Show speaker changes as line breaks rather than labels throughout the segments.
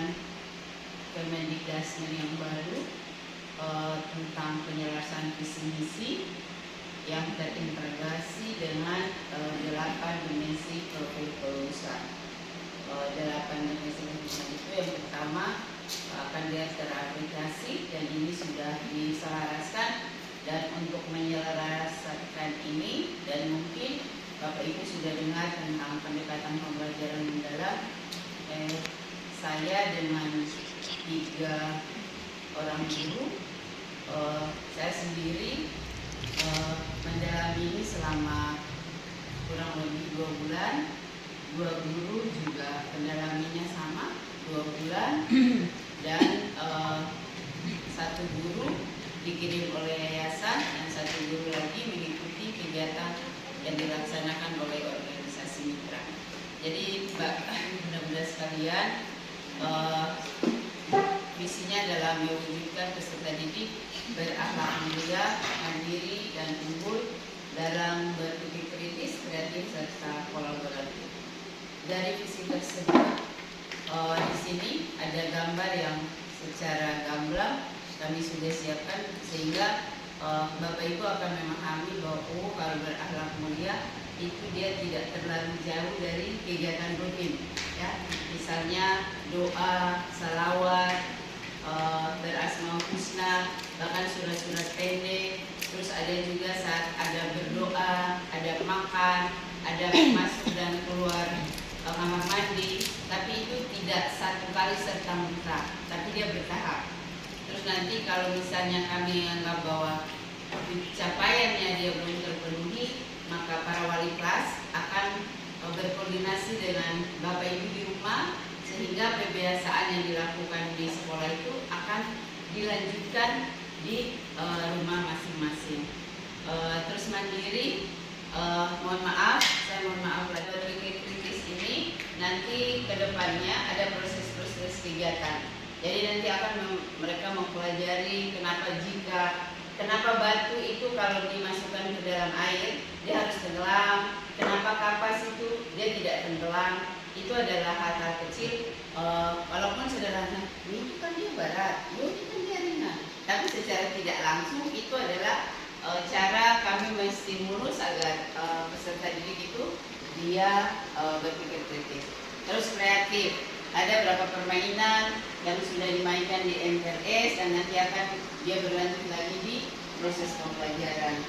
peraturan Kemendikdasmen yang baru tentang penyelesaian visi misi yang terintegrasi dengan 8 dimensi profil kelulusan. 8 dimensi kelulusan itu yang pertama akan dia teraplikasi, dan ini sudah diselaraskan. Dan untuk menyelaraskan ini, dan mungkin Bapak Ibu sudah dengar tentang pendekatan pembelajaran mendalam, saya dengan 3 orang guru, saya sendiri mendalami ini selama kurang lebih 2 bulan. 2 guru juga mendalaminya sama 2 bulan, dan 1 guru dikirim oleh yayasan, dan 1 guru lagi mengikuti kegiatan yang dilaksanakan oleh organisasi mitra. Jadi benar-benar sekalian, visinya adalah mewujudkan peserta didik berakhlak mulia, mandiri, dan unggul dalam berpikir kritis, kreatif, serta kolaboratif. Dari visi tersebut, di sini ada gambar yang secara gamblang kami sudah siapkan, sehingga Bapak Ibu akan memahami bahwa kalau berakhlak mulia itu dia tidak terlalu jauh dari kegiatan rutin, ya. Misalnya doa, salawat, berasmaul husna, bahkan surat-surat pendek. Terus ada juga saat ada berdoa, ada makan, ada masuk dan keluar kamar mandi, tapi itu tidak satu kali serta merta, tapi dia bertahap. Terus nanti kalau misalnya kami anggap bahwa capaiannya dia belum terpenuhi, maka para wali kelas akan berkoordinasi dengan Bapak Ibu di rumah, sehingga pembiasaan yang dilakukan di sekolah itu akan dilanjutkan di rumah masing-masing. Terus mandiri, mohon maaf, saya mohon maaf, berpikir kritis ini nanti kedepannya ada proses-proses kegiatan. Jadi nanti akan mereka mempelajari kenapa batu itu kalau dimasukkan ke dalam air dia harus tenggelam, kenapa kapas itu dia tidak tenggelam. Itu adalah hal-hal kecil, walaupun sederhana, ini kan dia berat, ini kan dia ringan, tapi secara tidak langsung itu adalah cara kami menstimulus agar peserta didik itu dia berpikir kritis. Terus kreatif, ada beberapa permainan yang sudah dimainkan di MRS, dan nanti akan dia berlanjut lagi di proses pembelajaran.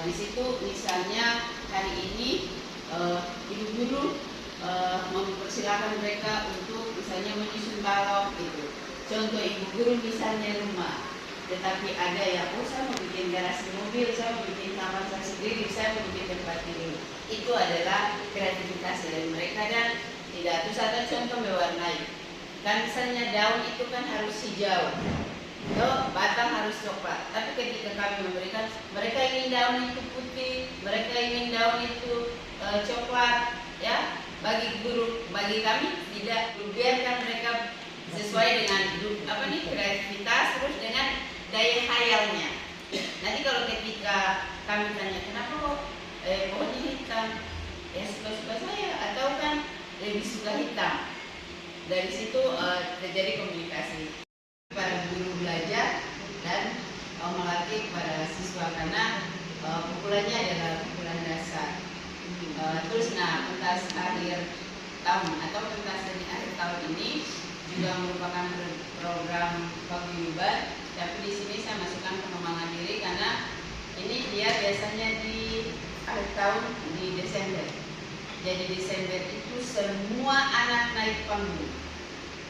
Di situ misalnya hari ini ibu guru mempersilahkan mereka untuk misalnya menyusun balok gitu. Contoh ibu guru misalnya rumah, tetapi ada yang saya mau bikin garasi mobil, saya mau bikin kamar saya sendiri, saya mau bikin tempat tidur. Itu adalah kreativitas dari mereka, dan tidak. Terus ada contoh mewarnai. Kan misalnya daun itu kan harus hijau, batang harus coklat. Tapi ketika kami memberikan, mereka ingin daun itu putih, mereka ingin daun itu coklat, ya. Bagi guru, bagi kami tidak, biarkan mereka sesuai dengan kreativitas, terus dengan daya khayalnya. Nanti kalau ketika kami tanya kenapa kok pohonnya hitam, ya suka-suka saya, atau kan lebih suka hitam. Dari situ terjadi komunikasi. Para guru belajar dan melatih para siswa, karena pukulannya adalah pukulan dasar. Terus pentas akhir tahun atau pentas seni akhir tahun ini juga merupakan program paguyuban, tapi di sini saya masukkan pengembangan diri karena ini dia biasanya di akhir tahun di Desember. Jadi Desember itu semua anak naik panggung,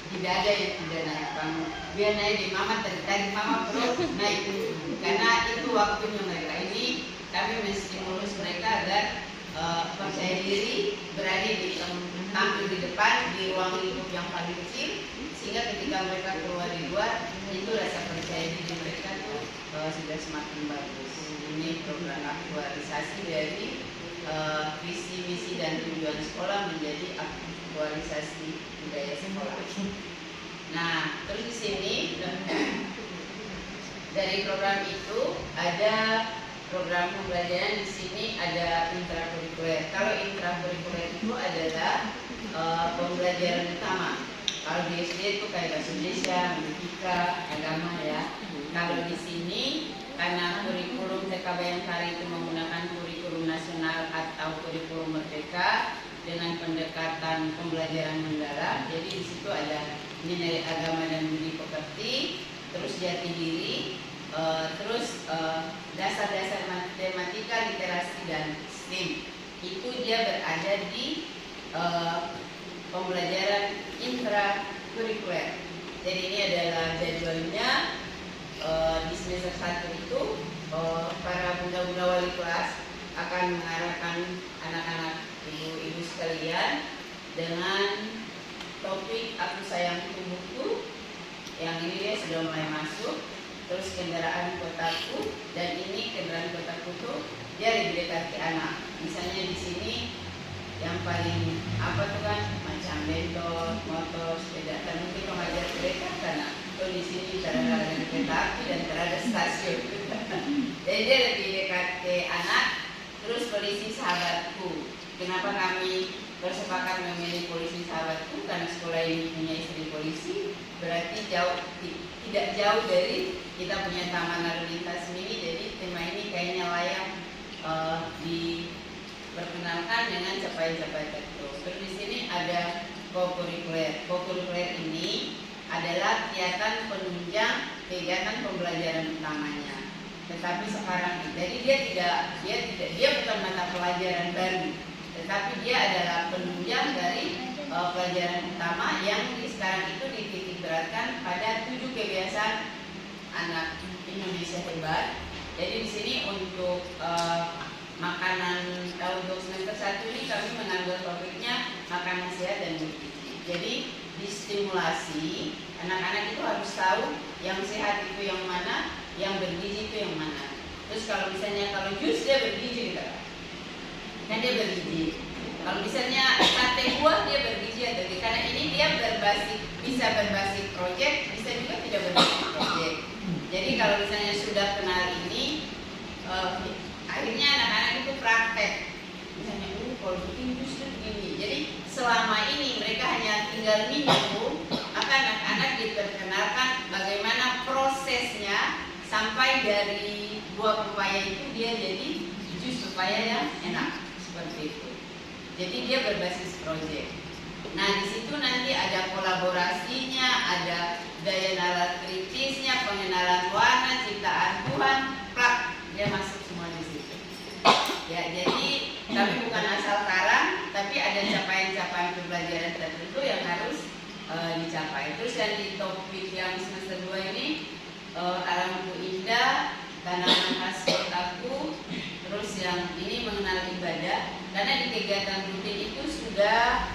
tidak ada yang tidak naik panggung. Biar naik di mama, dari mama perut naik panggung, karena itu waktunya mereka. Ini kami menstimulus mereka agar percaya diri, berani tampil di depan di ruang lingkup yang paling kecil, sehingga ketika mereka keluar di luar itu rasa percaya diri mereka tuh sudah semakin bagus. Ini program aktualisasi dari visi misi dan tujuan sekolah menjadi aktualisasi budaya sekolah. Nah, terus di sini dari program itu ada program pembelajaran. Di sini ada intrakurikuler. Kalau intrakurikuler itu adalah pembelajaran utama. Kalau di SD itu kayak bahasa Indonesia, matematika, agama ya. Kalau di sini karena kurikulum TK Bayangkari itu menggunakan kurikulum nasional atau kurikulum merdeka dengan pendekatan pembelajaran mendalam. Jadi di situ ada nilai agama dan budi pekerti, terus jati diri, terus dasar-dasar matematika, literasi dan STEM. Itu dia berada di pembelajaran intrakurikuler. Jadi ini adalah jadwalnya. Di semester 1 itu para bunda-bunda wali kelas akan mengarahkan anak-anak ibu-ibu sekalian dengan topik Aku Sayang Tubuhku. Yang ini dia sudah mulai masuk. Terus kendaraan kotaku, dan ini kendaraan kotaku tuh dia lebih dekat ke anak. Misalnya di sini yang paling apa tuh kan macam bentor, motor, sepeda. Dan mungkin mengajar mereka karena di sini terada kereta api dan terada stasiun. Jadi dia lebih dekat ke anak. Terus polisi sahabatku. Kenapa kami bersepakat memilih polisi sahabatku? Karena sekolah ini punya istri polisi, berarti tidak jauh dari kita punya taman lalu lintas mini. Jadi tema ini kayaknya layak diperkenalkan dengan capaian-capaian tertentu. Terus di sini ada kokurikuler. Kokurikuler ini adalah kegiatan penunjang kegiatan pembelajaran utamanya. Tetapi sekarang jadi dia bukan mata pelajaran baru, tetapi dia adalah penunjang dari pelajaran utama yang sekarang itu dititik beratkan pada 7 kebiasaan anak Indonesia hebat. Jadi di sini untuk makanan untuk semester 1 ini kami mengambil topiknya makanan sehat dan bergizi. Jadi distimulasi anak-anak itu harus tahu yang sehat itu yang mana, yang bergizi itu yang mana. Terus kalau misalnya kalau jus dia bergizi gitu kan dia bergizi. Kalau misalnya sate buah dia bergizi atau tidak, karena ini dia bisa berbasis proyek, bisa juga tidak berbasis proyek. Jadi kalau misalnya sudah kenal ini, akhirnya anak-anak itu praktek. Misalnya kalau bikin jus itu begini. Jadi selama ini mereka hanya tinggal minum, maka anak-anak diperkenalkan bagaimana prosesnya sampai dari buah pepaya itu dia jadi jus pepaya yang enak seperti itu. Jadi dia berbasis proyek. Nah di situ nanti ada kolaborasinya, ada daya nalar kritisnya, pengenalan warna, ciptaan Tuhan, dia masuk semua di situ. Ya jadi kami bukan asal karang, tapi ada capaian-capaian pembelajaran tertentu yang harus dicapai. Terus yang di topik yang semester 2 ini alamku indah, tanaman khas kotaku, terus yang ini mengenal ibadah. Karena di kegiatan rutin itu sudah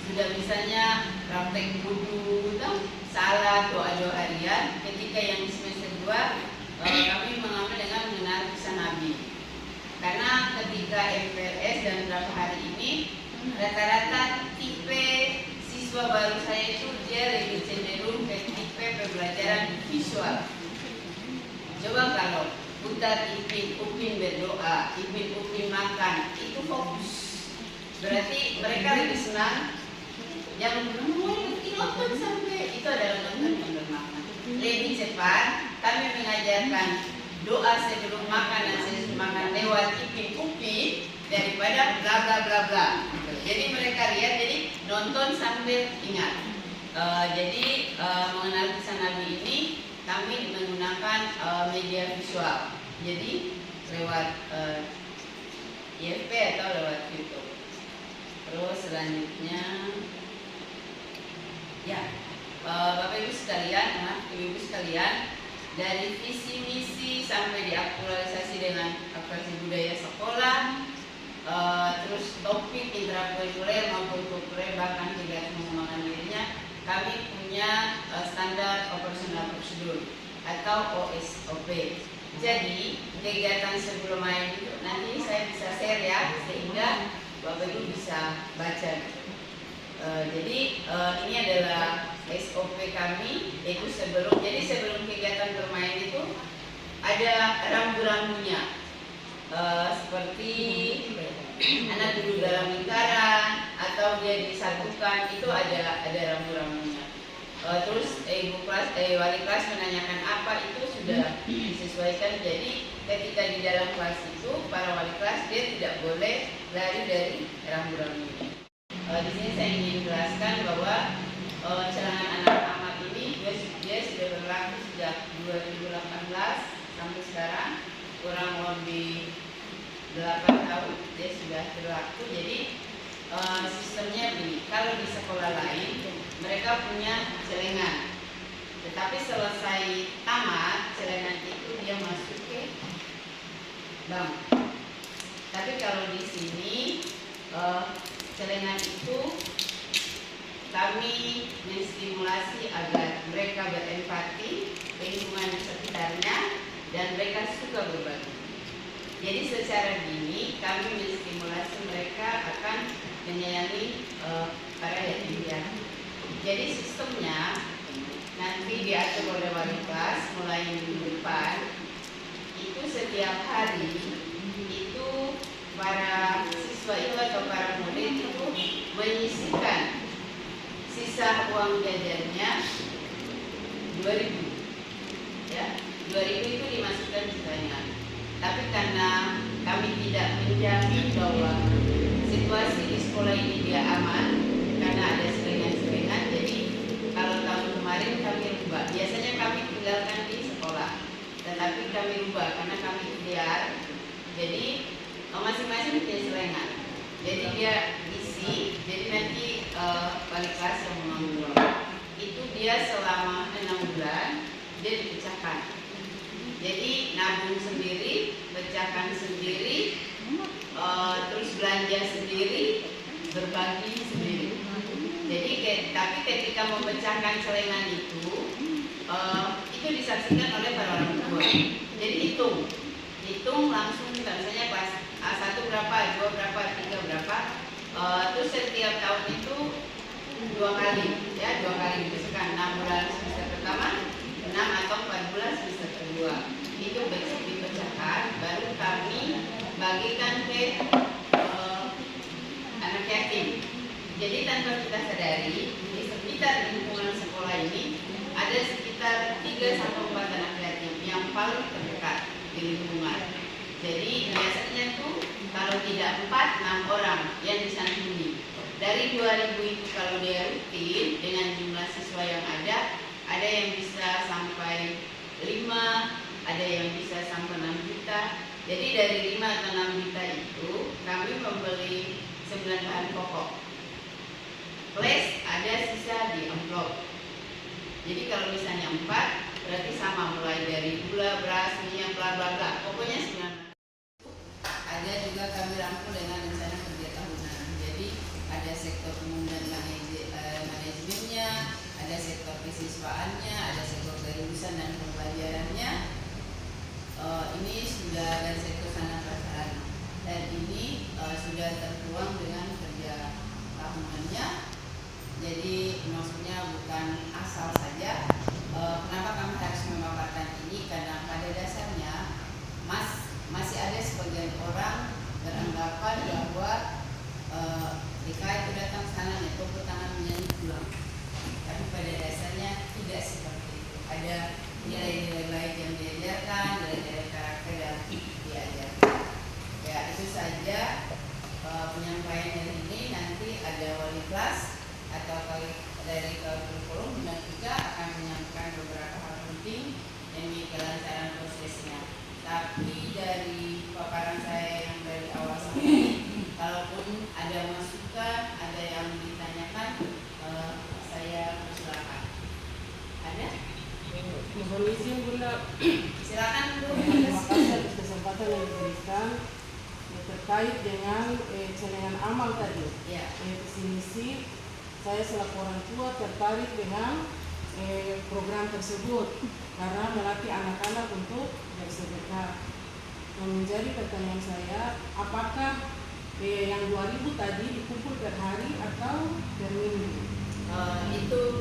sudah misalnya praktek wudhu, salat, doa-doa harian. Ketika yang di semester 2 kami mengambil dengan mengenal kisah Nabi. Karena ketika MPLS dan beberapa hari ini rata-rata tipe siswa baru saya itu dia lebih cenderung ke tipe pembelajaran visual. Coba kalau putar Ipin Upin berdoa, Ipin Upin makan, itu fokus. Berarti mereka lebih senang yang nonton sampai itu adalah nonton yang bermakna. Lebih cepat kami mengajarkan doa sebelum makan dan sesudah makan lewat Ipin Upin daripada bla bla bla bla. Jadi mereka lihat, jadi nonton sambil ingat. Jadi mengenal kisah Nabi ini kami menggunakan media visual. Jadi lewat IFP atau lewat YouTube. Terus selanjutnya, ya Bapak Ibu sekalian, Ibu sekalian, dari visi misi sampai diaktualisasi dengan aktualisasi budaya sekolah, terus topik intrakurikuler maupun kurikuler bahkan kegiatan pengembangan dirinya, kami punya standar operasional prosedur atau OSOP. Jadi kegiatan sebelum main itu nanti saya bisa share ya, sehingga Bapak Ibu bisa baca. Jadi ini adalah SOP kami, itu sebelum kegiatan bermain itu ada rambu-rambunya, seperti anak duduk dalam lingkaran atau dia disatukan, itu ada rambu-rambunya. Terus wali kelas menanyakan apa, itu sudah disesuaikan. Jadi ketika di dalam kelas itu para wali kelas dia tidak boleh lari dari rambu-rambunya. Di sini saya ingin jelaskan bahwa celangan anak amat ini dia sudah berlaku sejak 2018 sampai sekarang, kurang lebih 8 tahun dia sudah berlaku. Jadi sistemnya begini, kalau di sekolah lain mereka punya celengan, tetapi selesai tamat celengan itu dia masuk ke bank. Tapi kalau di sini celengan itu kami menstimulasi agar mereka berempati lingkungan di sekitarnya dan mereka suka berbagi. Jadi secara dini kami menstimulasi mereka akan menyayangi para yatim piatu. Jadi sistemnya nanti diatur oleh wali kelas mulai minggu depan. Itu setiap hari itu para siswa itu atau para murid itu menyisihkan sisa uang jajannya 2.000, ya, 2.000 itu dimasukkan sisanya. Tapi karena kami tidak menjamin bahwa situasi di sekolah ini dia aman, karena ada selingan-selingan, jadi kalau tahun kemarin kami rubah. Biasanya kami tinggalkan di sekolah, tetapi kami rubah karena kami ikhtiar. Jadi masing-masing punya selingan. Jadi dia isi, jadi nanti wali kelas yang mengambil itu dia selama 6 bulan dia dipecahkan. Jadi nabung sendiri, pecahkan sendiri, terus belanja sendiri, berbagi sendiri. Jadi tapi ketika memecahkan celengan itu disaksikan oleh para orang tua. Jadi hitung langsung, misalnya pas A1 berapa, 2 berapa, 3 berapa. Terus setiap tahun itu 2 kali, ya 2 kali dibesarkan, 6 bulan semester pertama, 6 atau 4 bulan semester kedua. Itu dipecahkan, baru kami bagikan ke anak yatim. Jadi tanpa kita sadari, di sekitar lingkungan sekolah ini ada sekitar 3-4 anak yatim yang paling terdekat di lingkungan. Jadi biasanya tuh kalau tidak 4-6 orang yang disantuni. Dari 2.000 itu kalau dia rutin dengan jumlah siswa yang ada yang bisa sampai 5, ada yang bisa sampai 6 juta. Jadi dari 5 atau 6 juta itu kami membeli 9 bahan pokok. Plus ada sisa di amplop. Jadi kalau misalnya 4, berarti sama mulai dari gula, beras, minyak, bla bla bla. Pokoknya 9. Ada juga kami rangkul dengan rencana kerja tahunan. Jadi ada sektor umum dan manajemennya, ada sektor kesiswaannya, ada sektor kelulusan dan pembelajarannya. Ini sudah dan sektor sana prasarana. Dan ini sudah tertuang dengan kerja tahunannya. Jadi maksudnya bukan asal saja. Kenapa kami harus memaparkan ini? Karena pada dasarnya masih ada sebagian orang beranggapan bahwa DKI itu datang sana tepuk tangan menyanyi pulang. Tapi pada dasarnya tidak seperti itu. Ada nilai-nilai baik yang diajarkan, nilai-nilai karakter yang diajarkan. Ya itu saja penyampaian dari ini. Nanti ada wali kelas atau dari kurikulum dan juga akan menyampaikan beberapa hal penting demi kelancaran prosesnya. Tapi dari paparan saya yang dari awal sampai ini, kalaupun ada masukan, ada yang ditanyakan, saya persilakan. Ada?
Mohon izin Bunda.
Silakan Bu.
Terima kasih atas kesempatan yang diberikan terkait dengan celengan amal tadi.
Ya.
Visi saya selaku orang tua tertarik dengan program tersebut karena melatih anak-anak untuk bersedekah. Menjadi pertanyaan saya, apakah yang 2.000 tadi dikumpul per hari atau per minggu?
Itu